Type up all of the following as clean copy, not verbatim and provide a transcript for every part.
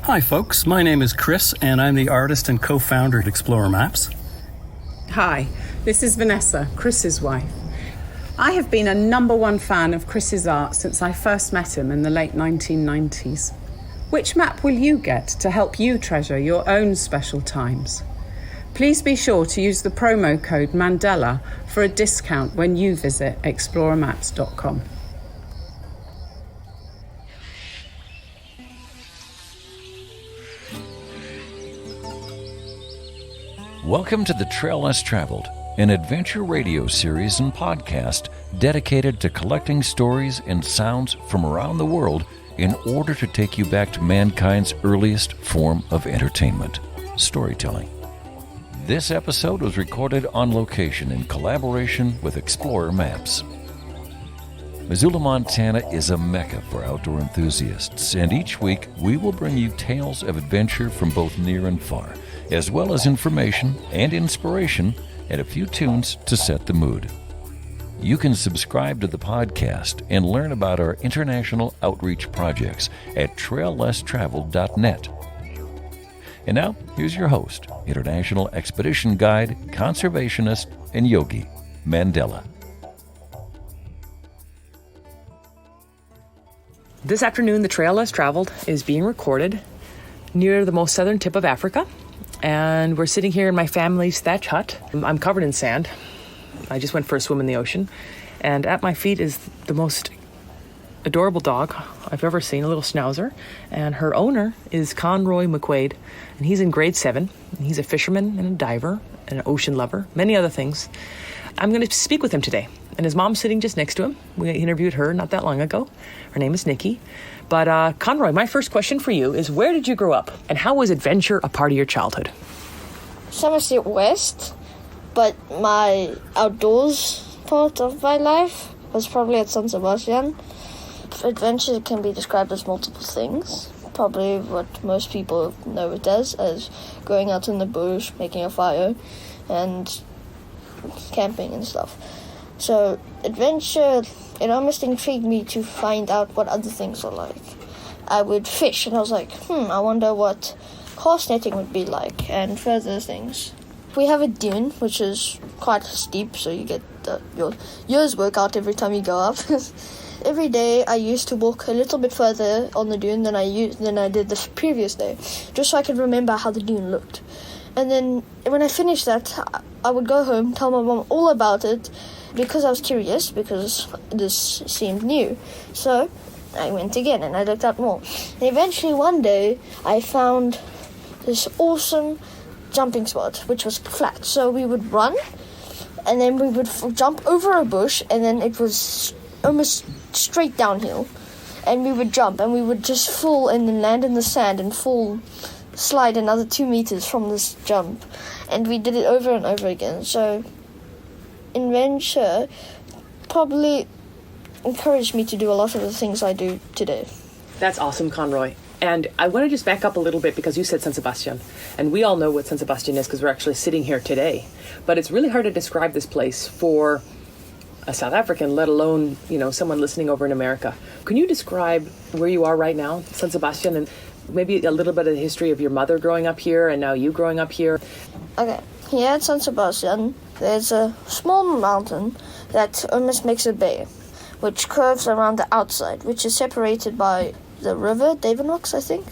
Hi folks, my name is Chris and I'm the artist and co-founder at Explorer Maps. Hi, this is Vanessa, Chris's wife. I have been a #1 fan of Chris's art since I first met him in the late 1990s. Which map will you get to help you treasure your own special times? Please be sure to use the promo code Mandela for a discount when you visit explorermaps.com. Welcome to The Trail Less Traveled, an adventure radio series and podcast dedicated to collecting stories and sounds from around the world in order to take you back to mankind's earliest form of entertainment, storytelling. This episode was recorded on location in collaboration with Explorer Maps. Missoula, Montana is a mecca for outdoor enthusiasts, and each week we will bring you tales of adventure from both near and far, as well as information and inspiration and a few tunes to set the mood. You can subscribe to the podcast and learn about our international outreach projects at traillesstraveled.net. And now, here's your host, international expedition guide, conservationist, and yogi, Mandela. This afternoon, The Trail Less Traveled is being recorded near the most southern tip of Africa. And we're sitting here in my family's thatch hut. I'm covered in sand. I just went for a swim in the ocean. And at my feet is the most adorable dog I've ever seen, a little schnauzer. And her owner is Conroy McQuaid. And he's in grade 7. He's a fisherman and a diver and an ocean lover, many other things. I'm going to speak with him today. And his mom's sitting just next to him. We interviewed her not that long ago. Her name is Nikki. But Conroy, my first question for you is, where did you grow up? And how was adventure a part of your childhood? Somerset West, but my outdoors part of my life was probably at San Sebastian. Adventure can be described as multiple things. Probably what most people know it as going out in the bush, making a fire, and camping and stuff. So adventure, it almost intrigued me to find out what other things are like. I would fish and I was like, I wonder what cast netting would be like, and further things. We have a dune, which is quite steep, so you get your year's workout every time you go up. Every day I used to walk a little bit further on the dune than I did the previous day, just so I could remember how the dune looked. And then when I finished that, I would go home, tell my mom all about it, because I was curious, because this seemed new. So I went again and I looked up more. And eventually one day I found this awesome jumping spot, which was flat. So we would run and then we would jump over a bush, and then it was almost straight downhill. And we would jump and we would just fall and then land in the sand and slide another 2 meters from this jump. And we did it over and over again. So adventure probably encouraged me to do a lot of the things I do today. That's awesome, Conroy. And I want to just back up a little bit because you said San Sebastian. And we all know what San Sebastian is because we're actually sitting here today. But it's really hard to describe this place for a South African, let alone, someone listening over in America. Can you describe where you are right now, San Sebastian, and maybe a little bit of the history of your mother growing up here and now you growing up here? Okay, here at San Sebastian, there's a small mountain that almost makes a bay, which curves around the outside, which is separated by the river, Davenox, I think,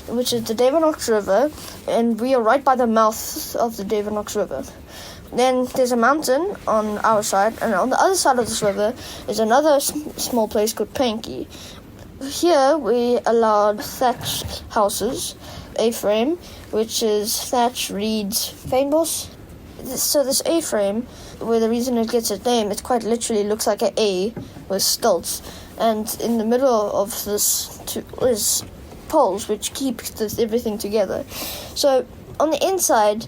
which is the Davenox River, and we are right by the mouth of the Davenox River. Then there's a mountain on our side, and on the other side of this river is another small place called Panky. Here we allowed thatch houses, A-frame, which is thatch, reeds, fynbos. So this A-frame, where the reason it gets its name, it quite literally looks like an A with stilts. And in the middle of this is poles, which keep everything together. So on the inside,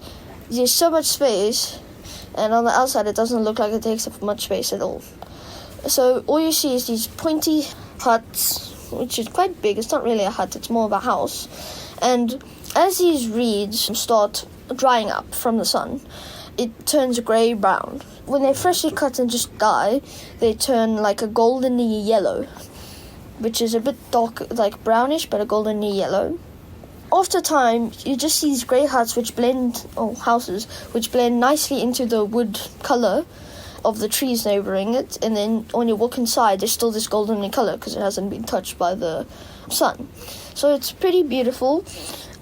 there's so much space, and on the outside, it doesn't look like it takes up much space at all. So all you see is these pointy huts, which is quite big. It's not really a hut, it's more of a house. And as these reeds start drying up from the sun, it turns grey-brown. When they're freshly cut and just die, they turn like a goldeny yellow, which is a bit dark, like brownish, but a goldeny yellow. after time, you just see these grey huts houses which blend nicely into the wood colour of the trees neighbouring it, and then when you walk inside, there's still this golden colour because it hasn't been touched by the sun. So it's pretty beautiful.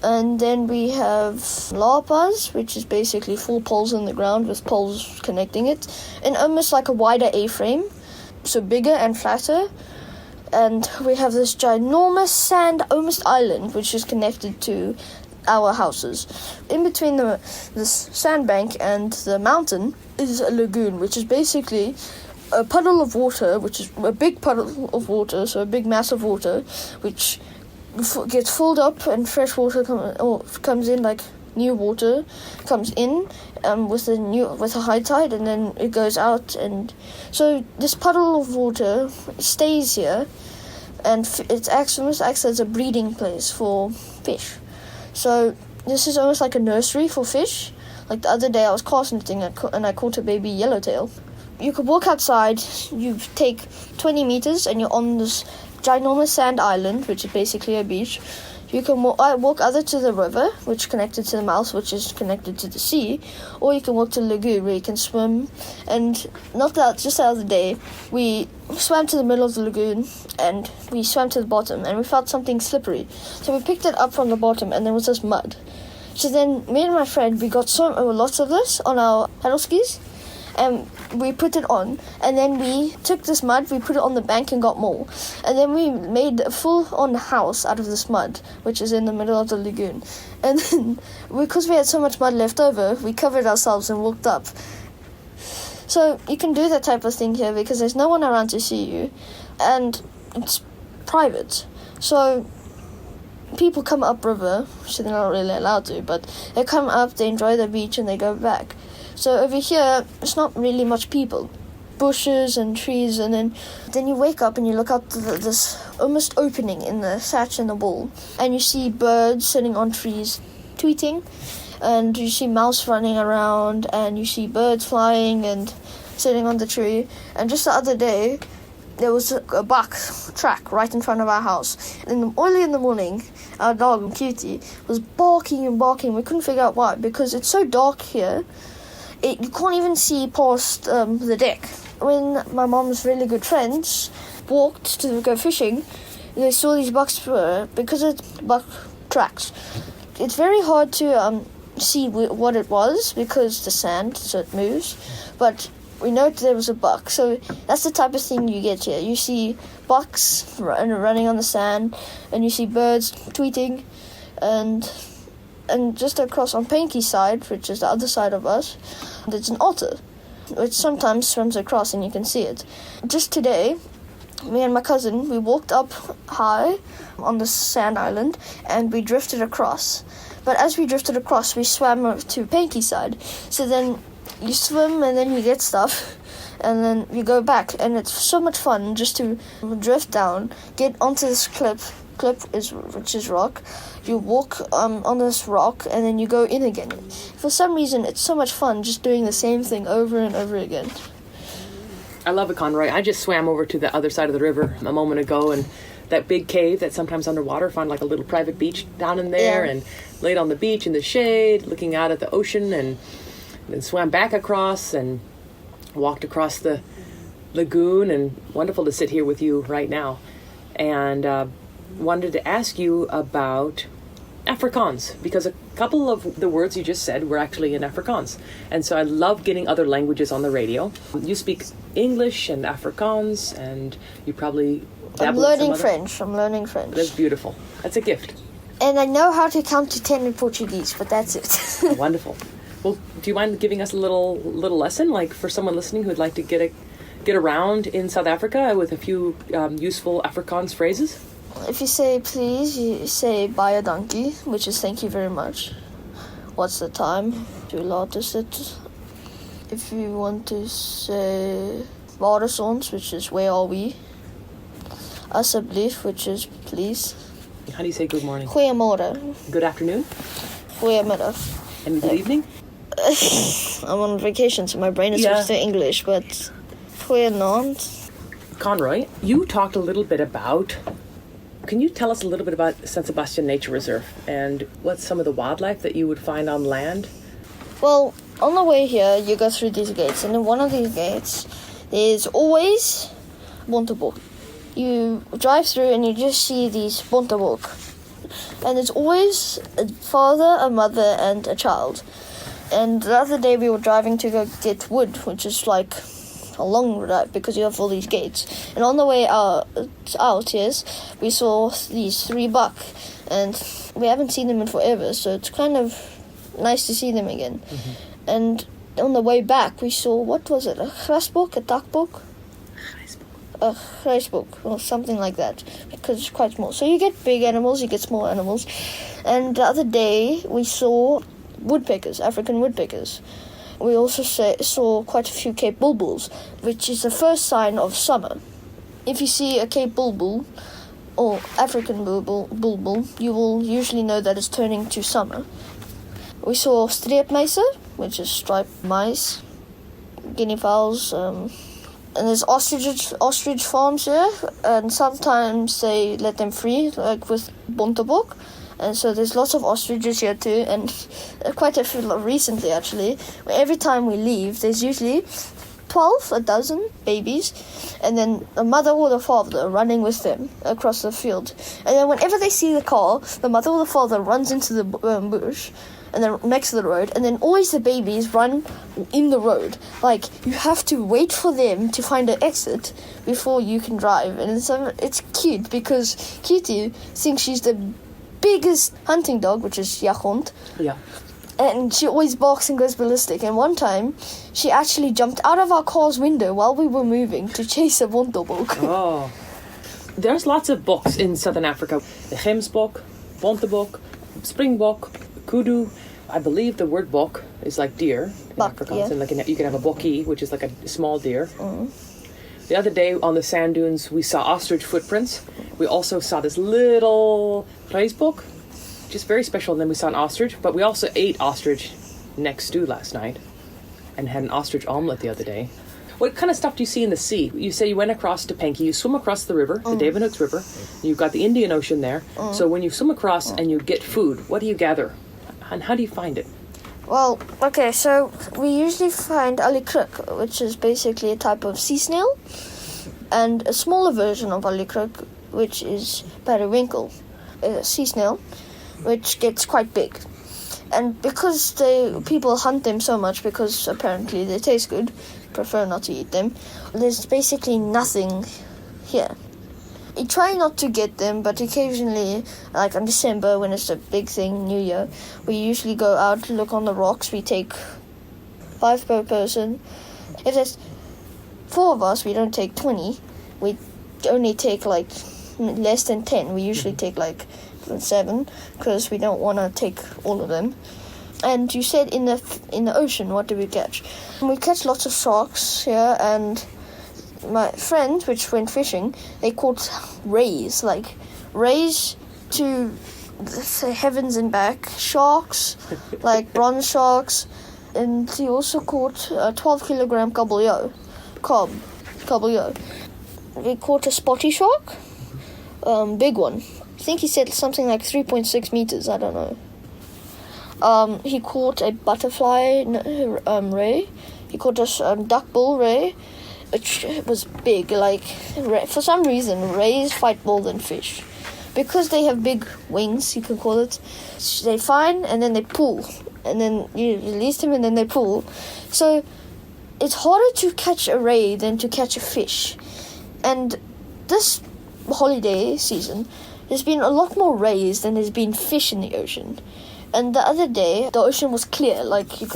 And then we have lapas, which is basically 4 poles in the ground with poles connecting it, and almost like a wider A-frame, so bigger and flatter. And we have this ginormous sand, almost island, which is connected to our houses. In between this sandbank and the mountain is a lagoon, which is basically a puddle of water, which is a big puddle of water, so a big mass of water, which gets filled up and fresh water comes in, like new water comes in with a high tide, and then it goes out, and so this puddle of water stays here, and it almost acts as a breeding place for fish. So this is almost like a nursery for fish. Like the other day I was cast netting and I caught a baby yellowtail. You could walk outside, you take 20 meters and you're on this ginormous sand island, which is basically a beach. You can walk either to the river, which is connected to the mouth, which is connected to the sea, or you can walk to the lagoon where you can swim. And just the other day, we swam to the middle of the lagoon and we swam to the bottom and we felt something slippery. So we picked it up from the bottom and there was this mud. So then me and my friend, we got lots of this on our paddle skis, and we put it on, and then we took this mud, we put it on the bank and got more, and then we made a full-on house out of this mud, which is in the middle of the lagoon. And then, because we had so much mud left over, we covered ourselves and walked up. So you can do that type of thing here because there's no one around to see you, and it's private. So people come upriver, so they're not really allowed to, but they come up, they enjoy the beach, and they go back. So over here, it's not really much people. Bushes and trees, and then you wake up and you look out this almost opening in the thatch in the wall, and you see birds sitting on trees tweeting, and you see mouse running around, and you see birds flying and sitting on the tree. And just the other day, there was a buck track right in front of our house. Early in the morning, our dog, Cutie, was barking and barking. We couldn't figure out why, because it's so dark here. You can't even see past the deck. When my mom's really good friends walked to go fishing, they saw these bucks because it's buck tracks. It's very hard to see what it was because the sand, so it moves. But we know there was a buck, so that's the type of thing you get here. You see bucks running on the sand, and you see birds tweeting, and just across on Pinky's side, which is the other side of us, there's an otter, which sometimes swims across and you can see it. Just today, me and my cousin, we walked up high on the sand island and we drifted across. But as we drifted across, we swam to Pinky's side. So then you swim and then you get stuff and then you go back, and it's so much fun just to drift down, get onto this cliff which is rock. You walk on this rock and then you go in again. For some reason, it's so much fun just doing the same thing over and over again. I love it, Conroy. I just swam over to the other side of the river a moment ago, and that big cave that's sometimes underwater, found like a little private beach down in there, and laid on the beach in the shade, looking out at the ocean, and then swam back across and walked across the lagoon, and wonderful to sit here with you right now. And wanted to ask you about Afrikaans, because a couple of the words you just said were actually in Afrikaans. And so I love getting other languages on the radio. You speak English and Afrikaans, and you probably I'm learning French. That's beautiful. That's a gift. And I know how to count to 10 in Portuguese, but that's it. Wonderful. Well, do you mind giving us a little lesson, like for someone listening who'd like to get around in South Africa with a few useful Afrikaans phrases? If you say please, you say baie dankie, which is thank you very much. What's the time? Hoe laat is it? If you want to say waar is ons, which is where are we? Asseblief, which is please. How do you say good morning? Goeiemorgen. Good afternoon? Goeiemiddag. And good evening? I'm on vacation, so my brain is switched to English, but goeienaand. Conroy, you talked a little bit about Can you tell us a little bit about San Sebastian Nature Reserve and what's some of the wildlife that you would find on land? Well, on the way here, you go through these gates, and in one of these gates, there's always bontebok. You drive through and you just see these bontebok. And there's always a father, a mother, and a child. And the other day we were driving to go get wood, which is like a long drive because you have all these gates. And on the way out, yes, we saw these 3 buck. And we haven't seen them in forever, so it's kind of nice to see them again. Mm-hmm. And on the way back, we saw, what was it, a grasbok, a takbok? A grasbok, or something like that, because it's quite small. So you get big animals, you get small animals. And the other day, we saw woodpeckers, African woodpeckers. We also saw quite a few Cape bulbuls, which is the first sign of summer. If you see a Cape bulbul, or African bulbul, you will usually know that it's turning to summer. We saw streepmeise, which is striped mice, guinea fowls, and there's ostrich farms here, and sometimes they let them free, like with bontebok, and so there's lots of ostriches here too, and quite a few recently actually. Every time we leave, there's usually a dozen babies, and then the mother or the father running with them across the field. And then whenever they see the car, the mother or the father runs into the bush, and then next to the road, and then always the babies run in the road. Like, you have to wait for them to find an exit before you can drive. And it's cute, because Cutie thinks she's the biggest hunting dog, which is Jachond. Yeah. And she always barks and goes ballistic. And one time, she actually jumped out of our car's window while we were moving to chase a bontebok. Oh. There's lots of boks in southern Africa. The gemsbok, bontebok, springbok, kudu. I believe the word bok is like deer in Afrikaans. Yeah. And like you can have a bokkie, which is like a small deer. Mm. The other day on the sand dunes, we saw ostrich footprints. We also saw this little reisbok, just very special. And then we saw an ostrich, but we also ate ostrich next to last night and had an ostrich omelet the other day. What kind of stuff do you see in the sea? You say you went across to Penky, you swim across the river, the David Hooks River. You've got the Indian Ocean there. So when you swim across and you get food, what do you gather? And how do you find it? Well, okay, so we usually find alikrik, which is basically a type of sea snail, and a smaller version of alikrik, which is periwinkle, a sea snail, which gets quite big. And because people hunt them so much, because apparently they taste good, prefer not to eat them, there's basically nothing here. We try not to get them, but occasionally, like in December, when it's a big thing, New Year, we usually go out to look on the rocks. We take 5 per person. If there's 4 of us, we don't take 20. We only take like less than 10. We usually take like 7, because we don't want to take all of them. And you said in the ocean, what do we catch? We catch lots of sharks here, and my friends, which went fishing, they caught rays, like rays to the heavens and back, sharks, like bronze sharks, and he also caught a 12-kilogram kabeljau. We caught a spotty shark, big one. I think he said something like 3.6 meters, I don't know. He caught a butterfly ray. He caught a duckbill ray, which was big. Like, for some reason, rays fight more than fish. Because they have big wings, you can call it, they find and then they pull. And then you release them and then they pull. So it's harder to catch a ray than to catch a fish. And this holiday season, there's been a lot more rays than there's been fish in the ocean. And the other day, the ocean was clear, like you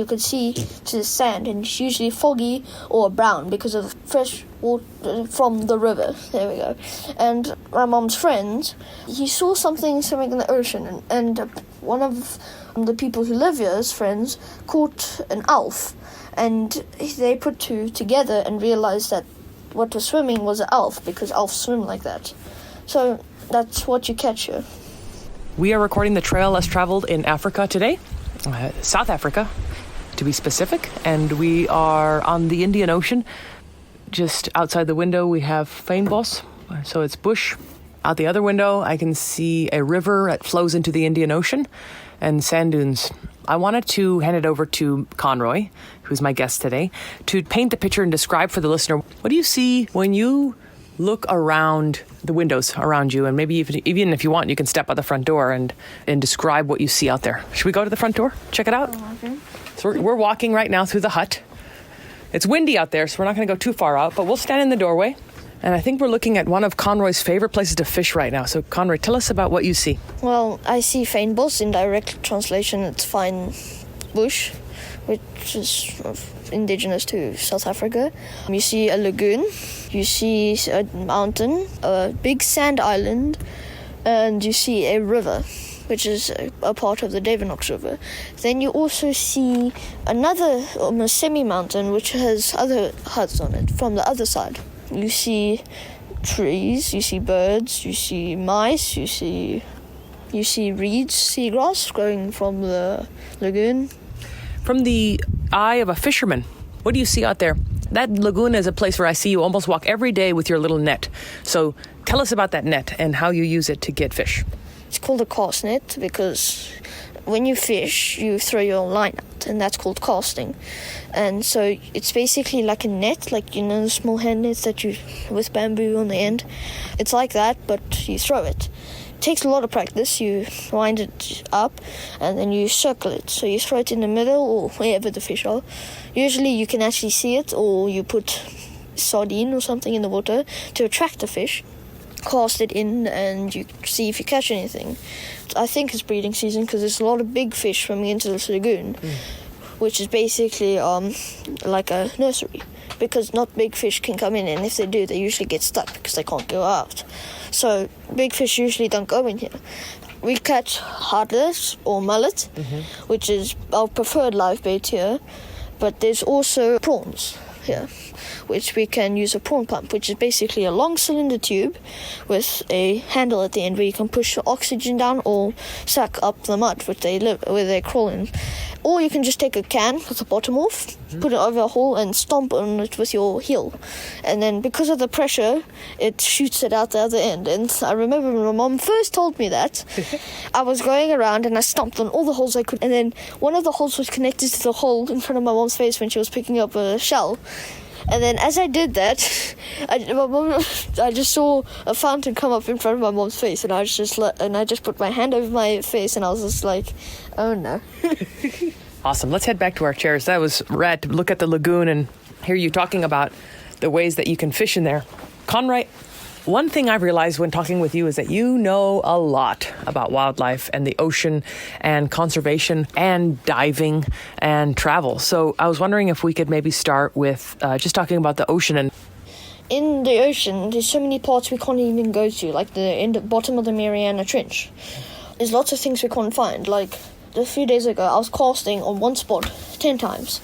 could see to the sand, and it's usually foggy or brown because of fresh water from the river. There we go. And my mom's friend, he saw something swimming in the ocean, and one of the people who live here, his friends, caught an elf, and they put 2 together and realized that what was swimming was an elf, because elves swim like that. So that's what you catch here. We are recording the Trail Less Traveled in Africa today, South Africa, to be specific, and we are on the Indian Ocean. Just outside the window, we have fynbos, so it's bush, Out the other window, I can see a river that flows into the Indian Ocean and sand dunes. I wanted to hand it over to Conroy, who's my guest today, to paint the picture and describe for the listener, what do you see when you look around the windows around you? And maybe even if you want, you can step out the front door and describe what you see out there. Should we go to the front door? Check it out? Okay. So we're walking right now through the hut. It's windy out there, so we're not going to go too far out, but we'll stand in the doorway. And I think we're looking at one of Conroy's favorite places to fish right now. So Conroy, tell us about what you see. Well, I see fynbos. In direct translation, it's fine bush, which is indigenous to South Africa. You see a lagoon, you see a mountain, a big sand island, and you see a river, which is a part of the Devenox River. Then you also see another almost semi-mountain, which has other huts on it from the other side. You see trees, you see birds, you see mice, you see reeds, seagrass growing from the lagoon. From the eye of a fisherman, what do you see out there? That lagoon is a place where I see you almost walk every day with your little net. So tell us about that net and how you use it to get fish. It's called a cast net because when you fish, you throw your line out, and that's called casting. And so it's basically like a net, like, the small hand nets that you with bamboo on the end. It's like that, but you throw it. It takes a lot of practice. You wind it up, and then you circle it. So you throw it in the middle or wherever the fish are. Usually you can actually see it, or you put sardine or something in the water to attract the fish. Cast it in and you see if you catch anything. I think it's breeding season because there's a lot of big fish swimming into this lagoon, which is basically like a nursery, because not big fish can come in, and if they do, they usually get stuck because they can't go out. So big fish usually don't go in here. We catch heartless or mullet, which is our preferred live bait here, but there's also prawns here, which we can use a prawn pump, which is basically a long cylinder tube with a handle at the end where you can push the oxygen down or suck up the mud where they crawl in. Or you can just take a can with the bottom off, put it over a hole and stomp on it with your heel. And then because of the pressure, it shoots it out the other end. And I remember when my mom first told me that, I was going around and I stomped on all the holes I could. And then one of the holes was connected to the hole in front of my mom's face when she was picking up a shell. And then as I did that, I just saw a fountain come up in front of my mom's face, and I just put my hand over my face, and I was just like, oh no. Awesome. Let's head back to our chairs. That was rad to look at the lagoon and hear you talking about the ways that you can fish in there. Conroy, one thing I've realized when talking with you is that you know a lot about wildlife and the ocean and conservation and diving and travel. So I was wondering if we could maybe start with just talking about the ocean. And in the ocean, there's so many parts we can't even go to, like in the bottom of the Mariana Trench. There's lots of things we can't find. Like a few days ago, I was casting on one spot 10 times.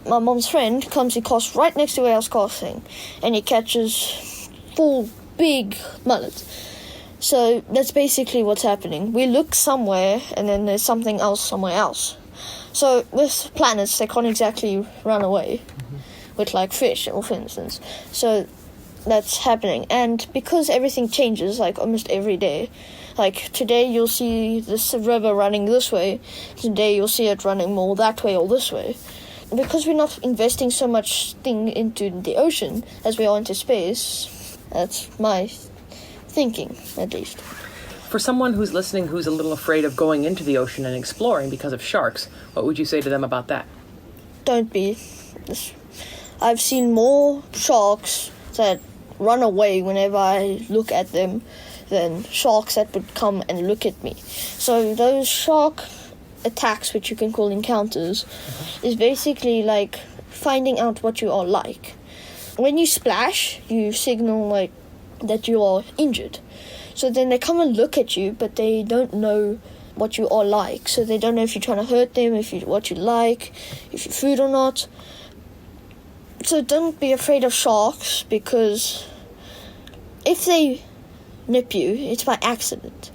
My mom's friend comes, he casts right next to where I was casting, and he catches 4 big mullet. So that's basically what's happening. We look somewhere and then there's something else somewhere else. So with planets, they can't exactly run away with like fish, or for instance. So that's happening. And because everything changes like almost every day, like today you'll see this river running this way, today you'll see it running more that way or this way. Because we're not investing so much thing into the ocean as we are into space. That's my thinking, at least. for someone who's listening who's a little afraid of going into the ocean and exploring because of sharks, what would you say to them about that? Don't be. I've seen more sharks that run away whenever I look at them than sharks that would come and look at me. So those shark attacks, which you can call encounters, is basically like finding out what you are like. When you splash, you signal like that you are injured. So then they come and look at you, but they don't know what you are like. So they don't know if you're trying to hurt them, what you like, if you're food or not. So don't be afraid of sharks, because if they nip you, it's by accident.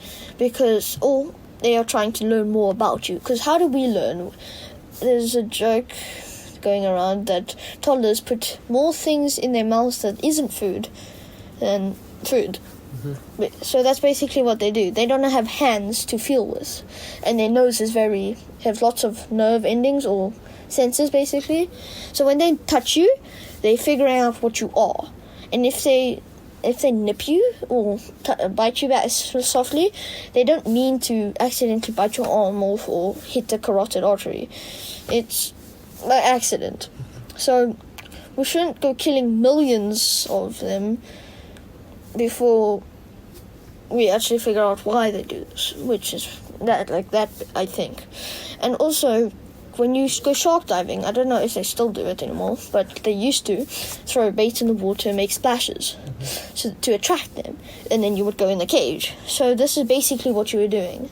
Or they are trying to learn more about you. Because how do we learn? There's a joke going around that toddlers put more things in their mouths that isn't food than food. So that's basically what they do. They don't have hands to feel with, and their nose have lots of nerve endings or sensors basically. So when they touch you, they figure out what you are, and if they nip you or bite you back softly, they don't mean to accidentally bite your arm off or hit the carotid artery. It's by accident. So we shouldn't go killing millions of them before we actually figure out why they do this, which is that, I think. And also, when you go shark diving, I don't know if they still do it anymore, but they used to throw bait in the water and make splashes so to attract them, and then you would go in the cage. So this is basically what you were doing.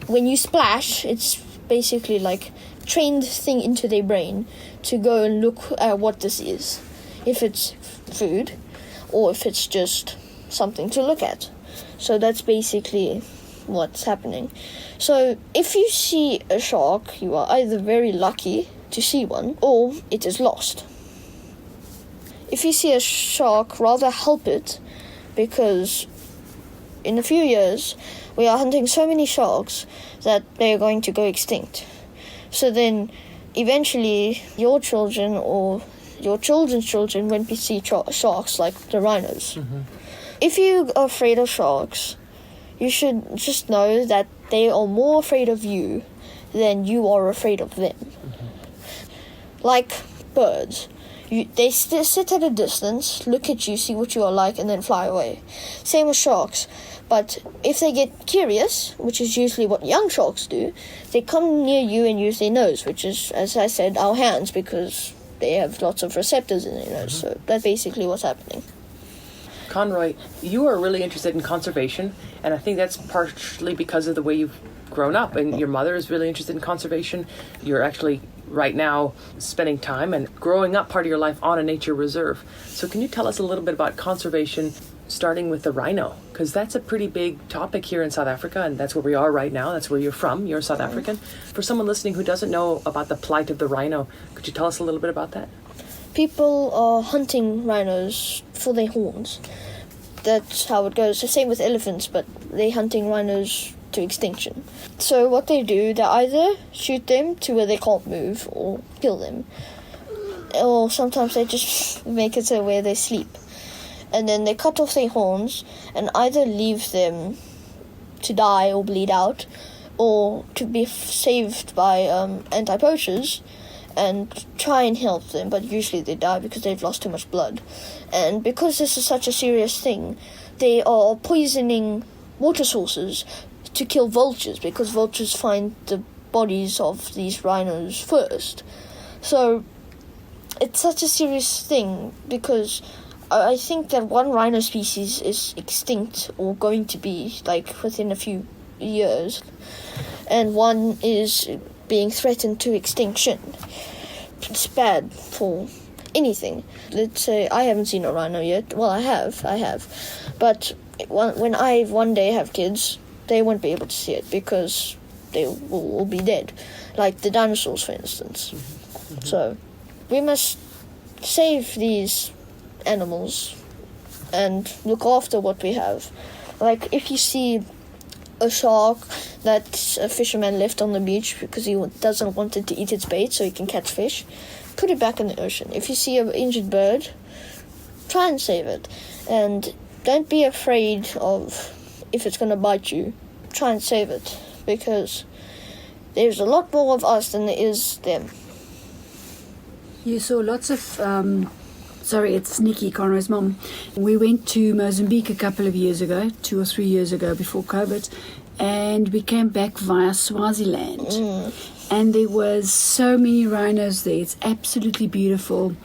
When you splash, it's basically like trained thing into their brain to go and look at what this is, if it's food or if it's just something to look at. So that's basically what's happening. So if you see a shark, you are either very lucky to see one or it is lost. If you see a shark, rather help it, because in a few years we are hunting so many sharks that they are going to go extinct. So then eventually your children or your children's children won't be see sharks like the rhinos. If you are afraid of sharks, you should just know that they are more afraid of you than you are afraid of them. Like birds. They sit at a distance, look at you, see what you are like, and then fly away. Same with sharks. But if they get curious, which is usually what young sharks do, they come near you and use their nose, which is, as I said, our hands, because they have lots of receptors in their nose. So that's basically what's happening. Conroy, you are really interested in conservation, and I think that's partially because of the way you've grown up, and your mother is really interested in conservation. You're actually right now spending time and growing up part of your life on a nature reserve. So can you tell us a little bit about conservation, starting with the rhino? Because that's a pretty big topic here in South Africa, and that's where we are right now. That's where you're from. You're South African. For someone listening who doesn't know about the plight of the rhino, could you tell us a little bit about that? People are hunting rhinos for their horns. That's how it goes. The same with elephants, but they're hunting rhinos to extinction. So what they do, they either shoot them to where they can't move or kill them. Or sometimes they just make it to where they sleep. And then they cut off their horns and either leave them to die or bleed out, or to be saved by anti-poachers and try and help them, but usually they die because they've lost too much blood. And because this is such a serious thing, they are poisoning water sources to kill vultures, because vultures find the bodies of these rhinos first. So it's such a serious thing, because I think that one rhino species is extinct or going to be, like, within a few years, and one is being threatened to extinction. It's bad for anything. Let's say I haven't seen a rhino yet. Well, I have. But when I one day have kids, they won't be able to see it because they will be dead. Like the dinosaurs, for instance. So we must save these animals and look after what we have. Like if you see a shark that a fisherman left on the beach because he doesn't want it to eat its bait so he can catch fish, put it back in the ocean. If you see an injured bird, try and save it. And don't be afraid of if it's going to bite you. Try and save it, because there's a lot more of us than there is them. You saw lots of... Sorry, it's Nikki, Conroy's mom. We went to Mozambique a couple of years ago, 2 or 3 years ago before COVID, and we came back via Swaziland. And there was so many rhinos there. It's absolutely beautiful.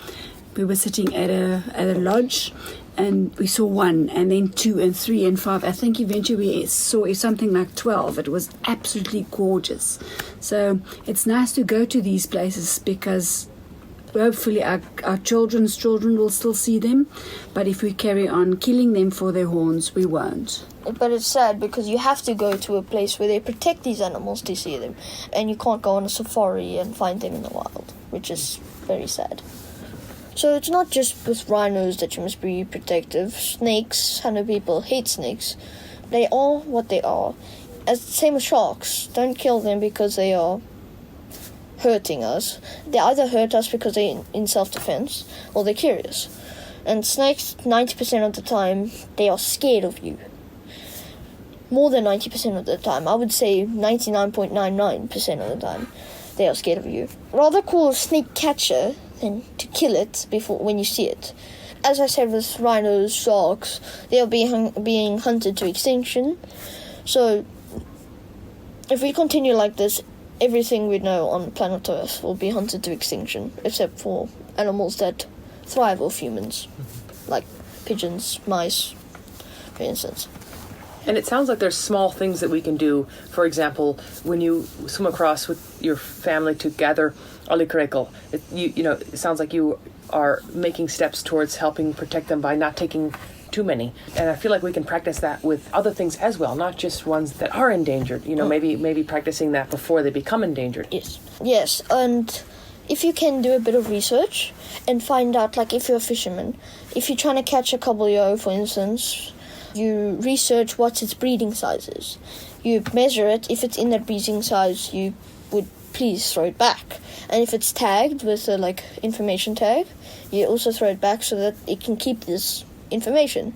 We were sitting at a lodge, and we saw 1, and then 2, and 3, and 5. I think eventually we saw something like 12. It was absolutely gorgeous. So it's nice to go to these places, because hopefully our children's children will still see them, but if we carry on killing them for their horns, we won't. But it's sad, because you have to go to a place where they protect these animals to see them, and you can't go on a safari and find them in the wild, which is very sad. So it's not just with rhinos that you must be protective. Snakes, I know people hate snakes. They are what they are. As same as sharks. Don't kill them because they are hurting us. They either hurt us because they're in self-defense or they're curious. And snakes, 90% of the time, they are scared of you. More than 90% of the time. I would say 99.99% of the time, they are scared of you. Rather call a snake catcher than to kill it when you see it. As I said with rhinos, sharks, they are being hunted to extinction. So, if we continue like this, everything we know on planet Earth will be hunted to extinction, except for animals that thrive off humans, like pigeons, mice, for instance. And it sounds like there's small things that we can do. For example, when you swim across with your family to gather alikrekel, it sounds like you are making steps towards helping protect them by not taking too many. And I feel like we can practice that with other things as well, not just ones that are endangered. Maybe practicing that before they become endangered. Yes, and if you can do a bit of research and find out, like if you're a fisherman, if you're trying to catch a kabeljau, for instance, you research what its breeding size is. You measure it. If it's in that breeding size, you would please throw it back. And if it's tagged with a information tag, you also throw it back so that it can keep this information.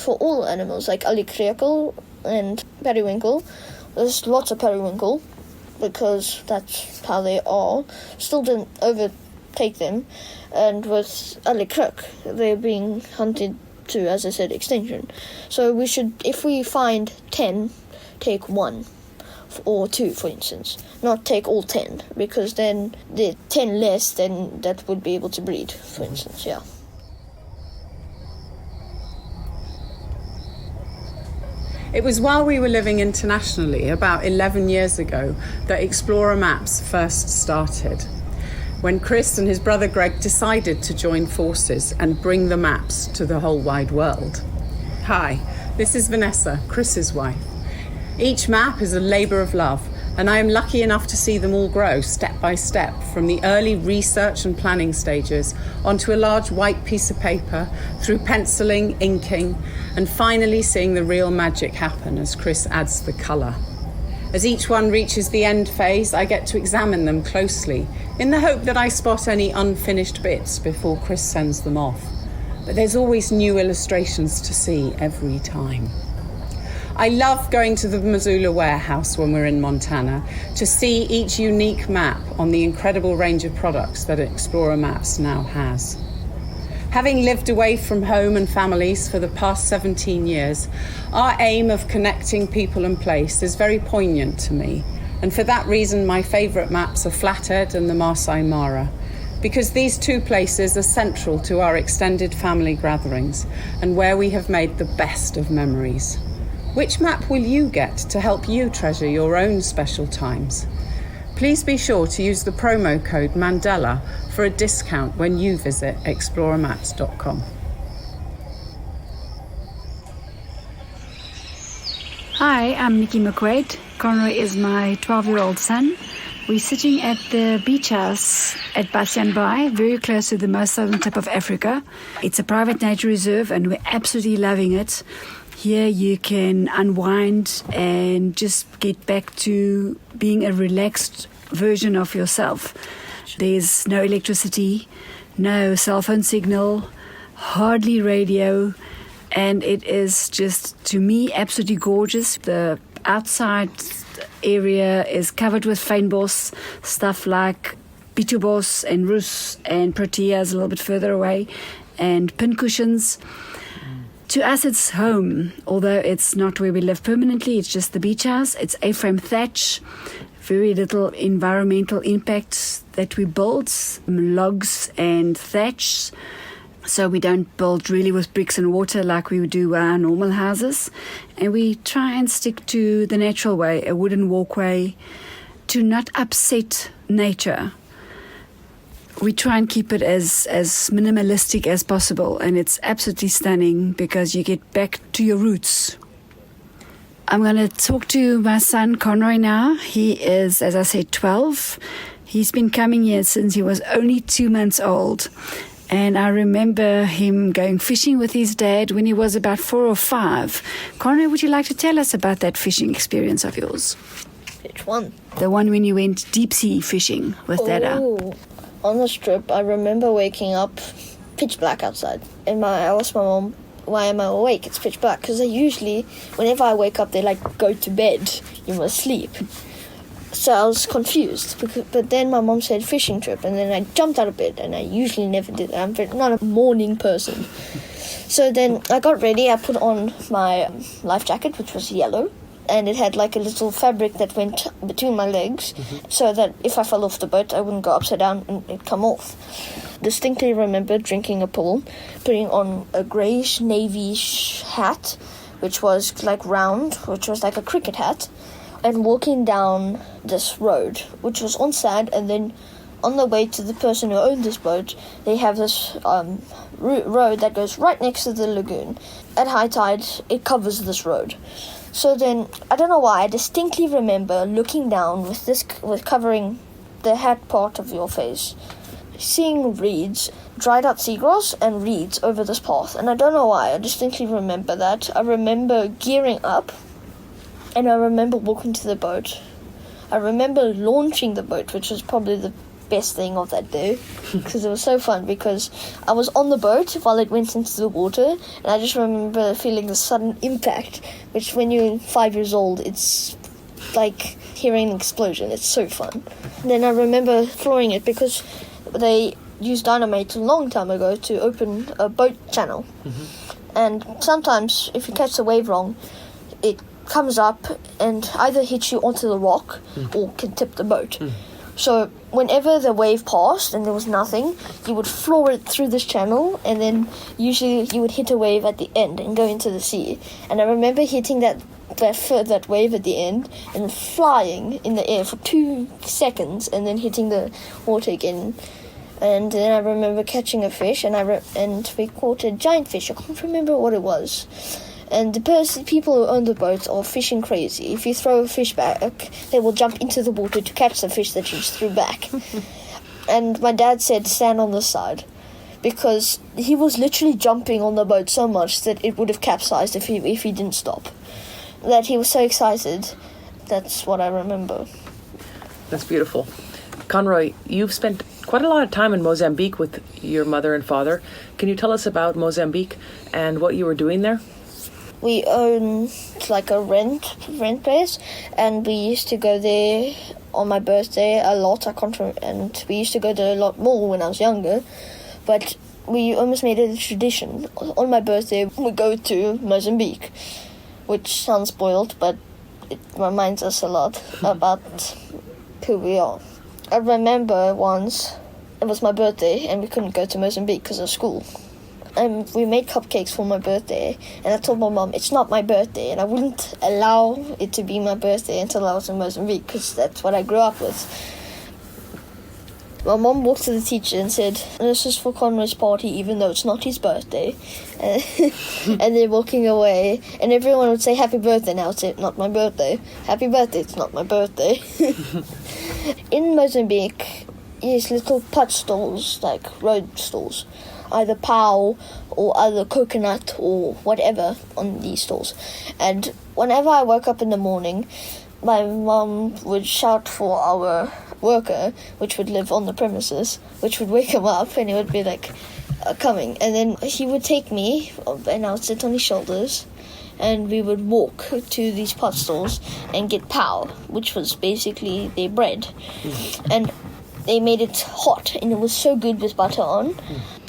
For all animals, like alikrekel and periwinkle, there's lots of periwinkle because that's how they are. Still didn't overtake them. And with alikrek, they're being hunted to, as I said, extinction. So we should, if we find 10, take 1 or 2, for instance. Not take all 10, because then the 10 less, then that would be able to breed, for instance, yeah. It was while we were living internationally, about 11 years ago, that Explorer Maps first started, when Chris and his brother Greg decided to join forces and bring the maps to the whole wide world. Hi, this is Vanessa, Chris's wife. Each map is a labour of love, and I am lucky enough to see them all grow step by step from the early research and planning stages onto a large white piece of paper, through penciling, inking, and finally seeing the real magic happen as Chris adds the colour. As each one reaches the end phase, I get to examine them closely, in the hope that I spot any unfinished bits before Chris sends them off. But there's always new illustrations to see every time. I love going to the Missoula warehouse when we're in Montana to see each unique map on the incredible range of products that Explorer Maps now has. Having lived away from home and families for the past 17 years, our aim of connecting people and place is very poignant to me. And for that reason, my favourite maps are Flathead and the Masai Mara, because these two places are central to our extended family gatherings and where we have made the best of memories. Which map will you get to help you treasure your own special times? Please be sure to use the promo code Mandela for a discount when you visit explorermaps.com. Hi, I'm Conroy McQuaid. Conroy is my 12-year-old son. We're sitting at the beach house at Basianbai, very close to the most southern tip of Africa. It's a private nature reserve and we're absolutely loving it. Here you can unwind and just get back to being a relaxed version of yourself. There's no electricity, no cell phone signal, hardly radio, and it is just, to me, absolutely gorgeous. The outside area is covered with fynbos, stuff like pitubos and rus and proteas a little bit further away, and pincushions. To us, it's home, although it's not where we live permanently. It's just the beach house. It's A-frame thatch, very little environmental impact that we build, logs and thatch. So we don't build really with bricks and water like we would do our normal houses. And we try and stick to the natural way, a wooden walkway, to not upset nature. We try and keep it as minimalistic as possible, and it's absolutely stunning because you get back to your roots. I'm going to talk to my son Conroy now. He is, as I said, 12. He's been coming here since he was only 2 months old, And I remember him going fishing with his dad when he was about 4 or 5. Conroy, would you like to tell us about that fishing experience of yours? Which one? The one when you went deep-sea fishing with Dada. Oh, on this trip, I remember waking up pitch black outside. And I asked my mom, why am I awake? It's pitch black. Because usually, whenever I wake up, they go to bed. You must sleep. So I was confused. But then my mom said fishing trip. And then I jumped out of bed. And I usually never did that. I'm not a morning person. So then I got ready. I put on my life jacket, which was yellow. And it had a little fabric that went between my legs, so that if I fell off the boat, I wouldn't go upside down and it'd come off. Distinctly remember drinking a pool, putting on a greyish navy hat, which was round, which was like a cricket hat, and walking down this road, which was on sand, and then on the way to the person who owned this boat, they have this road that goes right next to the lagoon. At high tide, it covers this road. So then, I don't know why, I distinctly remember looking down with covering the hat part of your face, seeing reeds, dried up seagrass and reeds over this path. And I don't know why, I distinctly remember that. I remember gearing up, and I remember walking to the boat. I remember launching the boat, which was probably the best thing of that day, because it was so fun, because I was on the boat while it went into the water, and I just remember feeling the sudden impact, which when you're 5 years old, it's like hearing an explosion. It's so fun. And then I remember flooring it, because they used dynamite a long time ago to open a boat channel. And sometimes, if you catch the wave wrong, it comes up and either hits you onto the rock or can tip the boat. So whenever the wave passed and there was nothing, you would floor it through this channel, and then usually you would hit a wave at the end and go into the sea. And I remember hitting that wave at the end and flying in the air for 2 seconds and then hitting the water again. And then I remember catching a fish, and we caught a giant fish. I can't remember what it was. And the people who own the boat are fishing crazy. If you throw a fish back, they will jump into the water to catch the fish that you just threw back. And my dad said, stand on this side, because he was literally jumping on the boat so much that it would have capsized if he didn't stop. That he was so excited. That's what I remember. That's beautiful. Conroy, you've spent quite a lot of time in Mozambique with your mother and father. Can you tell us about Mozambique and what you were doing there? We own a rent place, and we used to go there on my birthday a lot. And we used to go there a lot more when I was younger, but we almost made it a tradition. On my birthday, we go to Mozambique, which sounds spoiled, but it reminds us a lot about who we are. I remember once it was my birthday and we couldn't go to Mozambique because of school. And we made cupcakes for my birthday, and I told my mom it's not my birthday, and I wouldn't allow it to be my birthday until I was in Mozambique, because that's what I grew up with. My mom walked to the teacher and said, this is for Conroy's party, even though it's not his birthday. And they're walking away, and everyone would say happy birthday. Now it's not my birthday. Happy birthday, it's not my birthday. In Mozambique, there's little pot stalls, road stalls. Either pau or either coconut or whatever on these stalls. And whenever I woke up in the morning, my mom would shout for our worker, which would live on the premises, which would wake him up, and he would be coming. And then he would take me, and I would sit on his shoulders, and we would walk to these pot stalls and get pau, which was basically their bread. And they made it hot, and it was so good with butter on.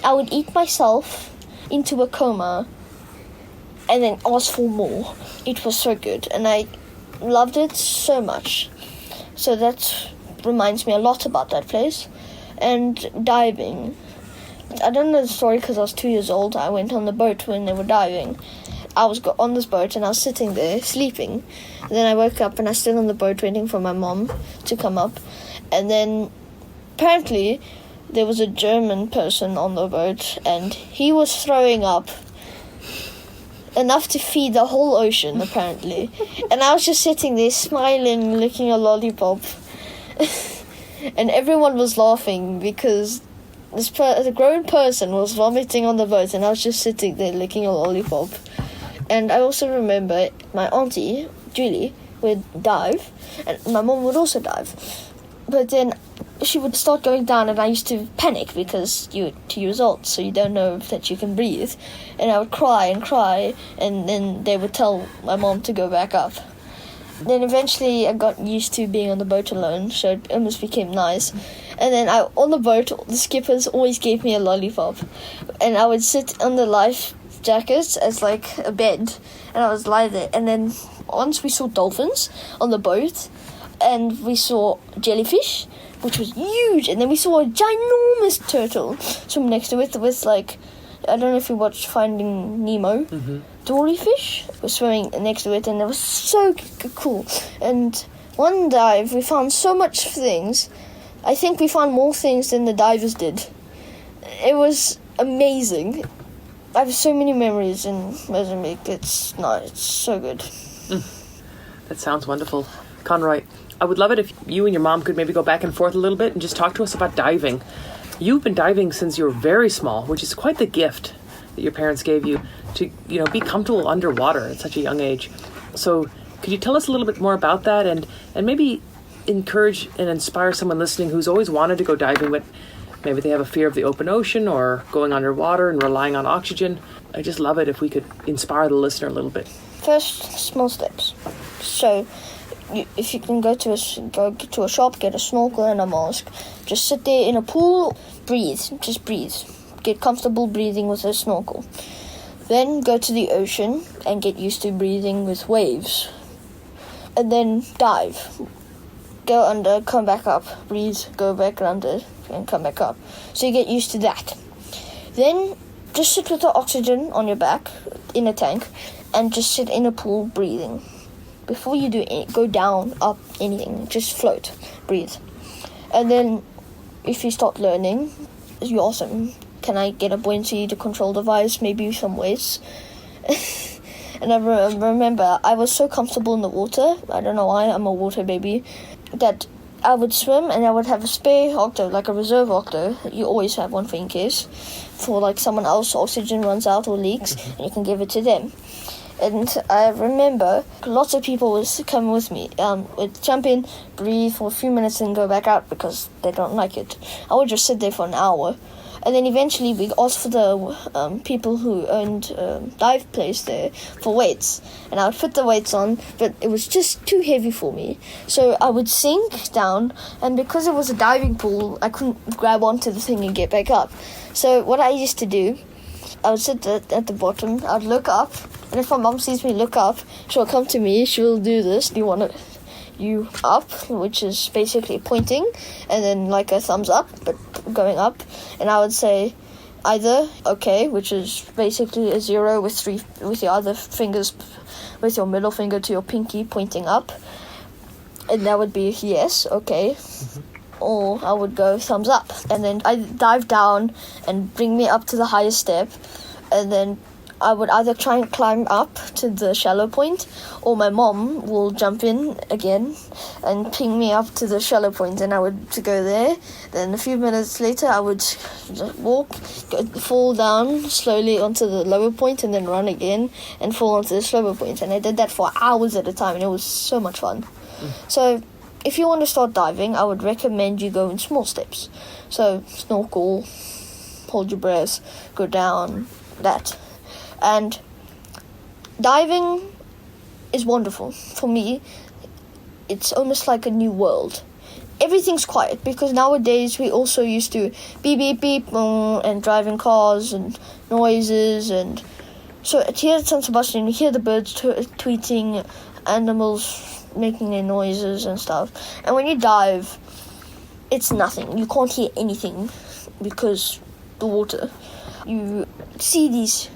I would eat myself into a coma and then ask for more. It was so good, and I loved it so much. So that reminds me a lot about that place. And diving. I don't know the story because I was 2 years old. I went on the boat when they were diving. I was on this boat and I was sitting there sleeping. And then I woke up and I stood on the boat waiting for my mom to come up. And then apparently there was a German person on the boat, and he was throwing up enough to feed the whole ocean, apparently. And I was just sitting there smiling, licking a lollipop. And everyone was laughing because the grown person was vomiting on the boat, and I was just sitting there licking a lollipop. And I also remember my auntie, Julie, would dive, and my mom would also dive. But then she would start going down, and I used to panic because you're 2 years old, so you don't know that you can breathe. And I would cry, and then they would tell my mom to go back up. Then eventually I got used to being on the boat alone, so it almost became nice. And then on the boat, the skippers always gave me a lollipop. And I would sit on the life jackets as like a bed, and I was lie there. And then once we saw dolphins on the boat, and we saw jellyfish, which was huge, and then we saw a ginormous turtle swim next to it with like, I don't know if you watched Finding Nemo. Mm-hmm. Dory fish was swimming next to it, and it was so cool. And one dive, we found so much things. I think we found more things than the divers did. It was amazing. I have so many memories in Mozambique. It's so good. That sounds wonderful. Conroy, I would love it if you and your mom could maybe go back and forth a little bit and just talk to us about diving. You've been diving since you were very small, which is quite the gift that your parents gave you to, be comfortable underwater at such a young age. So could you tell us a little bit more about that and maybe encourage and inspire someone listening who's always wanted to go diving, but maybe they have a fear of the open ocean or going underwater and relying on oxygen? I just love it if we could inspire the listener a little bit. First, small steps. So if you can go to a shop, get a snorkel and a mask, just sit there in a pool, just breathe. Get comfortable breathing with a snorkel. Then go to the ocean and get used to breathing with waves. And then dive. Go under, come back up, breathe, go back under, and come back up. So you get used to that. Then just sit with the oxygen on your back in a tank and just sit in a pool breathing. Before you do go down, up, anything, just float, breathe. And then if you start learning, you're awesome. Can I get a buoyancy to control device, maybe some weights? And I remember I was so comfortable in the water, I don't know why, I'm a water baby, that I would swim and I would have a spare octo, like a reserve octo. You always have one for in case, for like someone else oxygen runs out or leaks, and you can give it to them. And I remember lots of people would come with me, would jump in, breathe for a few minutes and go back out because they don't like it. I would just sit there for an hour. And then eventually we asked for the people who owned dive place there for weights. And I would put the weights on, but it was just too heavy for me. So I would sink down, and because it was a diving pool, I couldn't grab onto the thing and get back up. So what I used to do, I would sit at the bottom, I'd look up, and if my mom sees me look up, she'll come to me, she'll do this, do you want you up, which is basically pointing, and then like a thumbs up, but going up, and I would say either okay, which is basically a 0 with your other fingers, with your middle finger to your pinky pointing up, and that would be yes, okay. Mm-hmm. Or I would go thumbs up, and then I dive down and bring me up to the highest step, and then I would either try and climb up to the shallow point, or my mom will jump in again and ping me up to the shallow point, and I would go there. Then a few minutes later, I would fall down slowly onto the lower point, and then run again and fall onto the slower point. And I did that for hours at a time, and it was so much fun. So if you want to start diving, I would recommend you go in small steps. So snorkel, hold your breath, go down, that. And diving is wonderful. For me, it's almost like a new world. Everything's quiet because nowadays we also used to beep, beep, beep, and driving cars and noises. And so here at San Sebastian, you hear the birds tweeting, animals making their noises and stuff. And when you dive, it's nothing. You can't hear anything because the water. You see these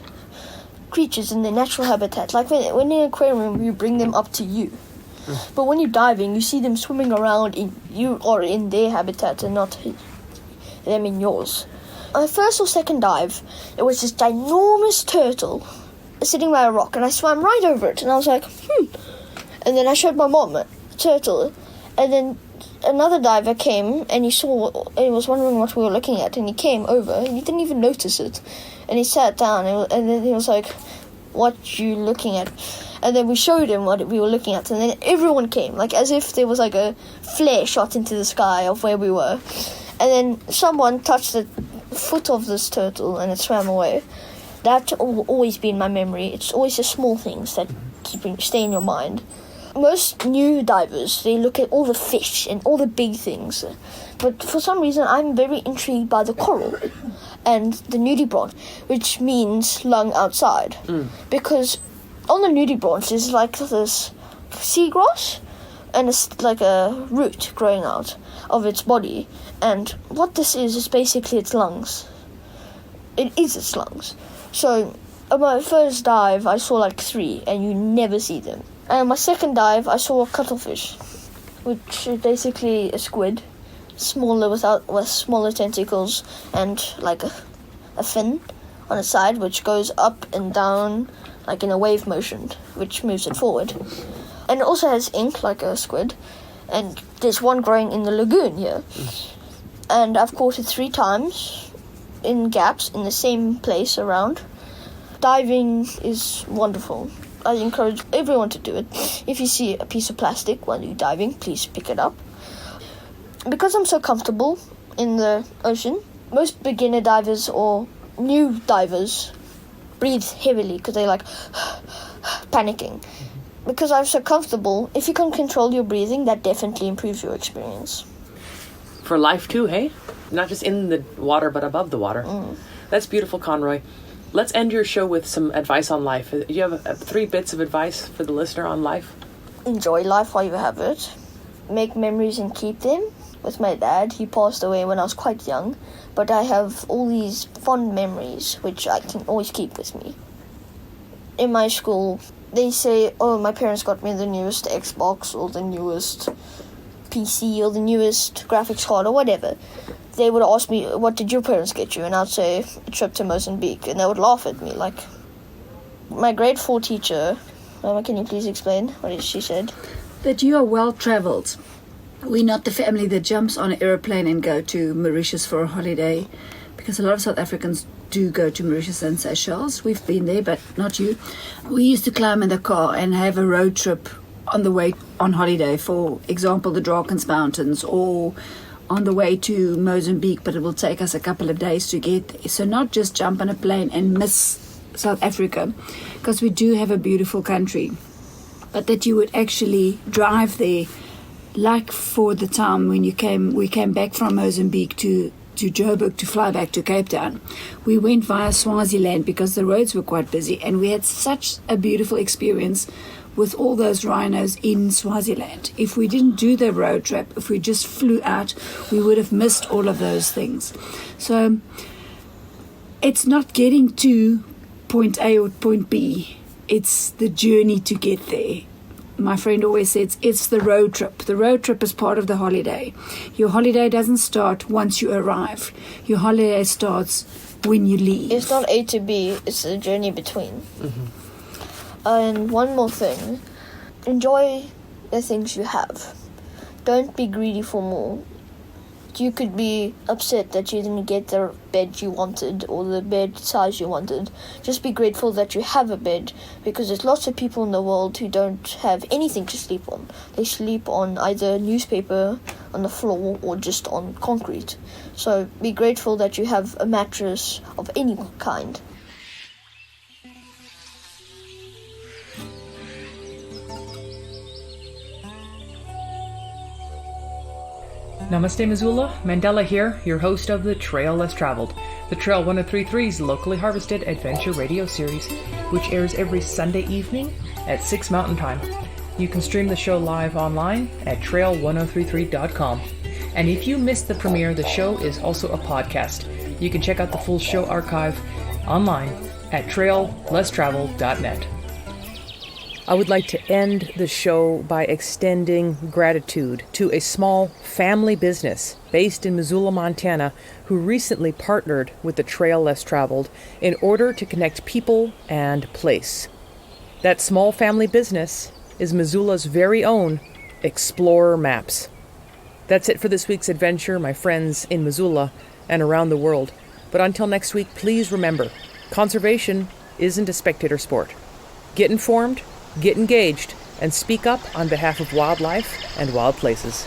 creatures in their natural habitat. Like when in an aquarium, you bring them up to you. But when you're diving, you see them swimming around in their habitat and not them in yours. On the first or second dive, there was this ginormous turtle sitting by a rock, and I swam right over it, and I was like, And then I showed my mom a turtle, and then another diver came and he was wondering what we were looking at, and he came over and he didn't even notice it, and he sat down and then he was like, "What you looking at?" And then we showed him what we were looking at, and then everyone came, like as if there was like a flare shot into the sky of where we were, and then someone touched the foot of this turtle and it swam away. That's always been my memory. It's always the small things that stay in your mind. Most new divers, they look at all the fish and all the big things, but for some reason I'm very intrigued by the coral and the nudibranch, which means lung outside, because on the nudibranch is like this seagrass, and it's like a root growing out of its body, and what this is basically its lungs. It is its lungs. So on my first dive I saw like 3, and you never see them. And on my second dive I saw a cuttlefish, which is basically a squid, smaller with smaller tentacles and like a fin on its side, which goes up and down like in a wave motion, which moves it forward. And it also has ink like a squid, and there's one growing in the lagoon here. And I've caught it 3 times in gaps in the same place around. Diving is wonderful. I encourage everyone to do it. If you see a piece of plastic while you're diving, please pick it up. Because I'm so comfortable in the ocean, most beginner divers or new divers breathe heavily because they're like panicking. Because I'm so comfortable, if you can control your breathing, that definitely improves your experience. For life too, hey? Not just in the water, but above the water. That's beautiful, Conroy. Let's end your show with some advice on life. Do you have 3 bits of advice for the listener on life? Enjoy life while you have it. Make memories and keep them. With my dad, he passed away when I was quite young, but I have all these fond memories which I can always keep with me. In my school, they say, "Oh, my parents got me the newest Xbox or the newest PC or the newest graphics card or whatever." They would ask me, "What did your parents get you?" And I'd say, "A trip to Mozambique." And they would laugh at me. Like, my grade 4 teacher, Mama, can you please explain what she said? That you are well travelled. We're not the family that jumps on an aeroplane and go to Mauritius for a holiday, because a lot of South Africans do go to Mauritius and Seychelles. We've been there, but not you. We used to climb in the car and have a road trip on the way on holiday, for example, the Drakens Mountains, or on the way to Mozambique, but it will take us a couple of days to get there. So not just jump on a plane and miss South Africa, because we do have a beautiful country, but that you would actually drive there. Like for the time when we came back from Mozambique to Joburg to fly back to Cape Town. We went via Swaziland because the roads were quite busy, and we had such a beautiful experience with all those rhinos in Swaziland. If we didn't do the road trip, if we just flew out, we would have missed all of those things. So it's not getting to point A or point B, it's the journey to get there. My friend always says it's the road trip. The road trip is part of the holiday. Your holiday doesn't start once you arrive. Your holiday starts when you leave. It's not A to B, it's the journey between. And one more thing, enjoy the things you have. Don't be greedy for more. You could be upset that you didn't get the bed you wanted or the bed size you wanted. Just be grateful that you have a bed, because there's lots of people in the world who don't have anything to sleep on. They sleep on either newspaper on the floor or just on concrete. So be grateful that you have a mattress of any kind. Namaste, Missoula. Mandela here, your host of The Trail Less Traveled, the Trail 1033's locally harvested adventure radio series, which airs every Sunday evening at 6 Mountain Time. You can stream the show live online at trail1033.com. And if you missed the premiere, the show is also a podcast. You can check out the full show archive online at traillesstraveled.net. I would like to end the show by extending gratitude to a small family business based in Missoula, Montana, who recently partnered with the Trail Less Traveled in order to connect people and place. That small family business is Missoula's very own Explorer Maps. That's it for this week's adventure, my friends in Missoula and around the world. But until next week, please remember, conservation isn't a spectator sport. Get informed, get engaged, and speak up on behalf of wildlife and wild places.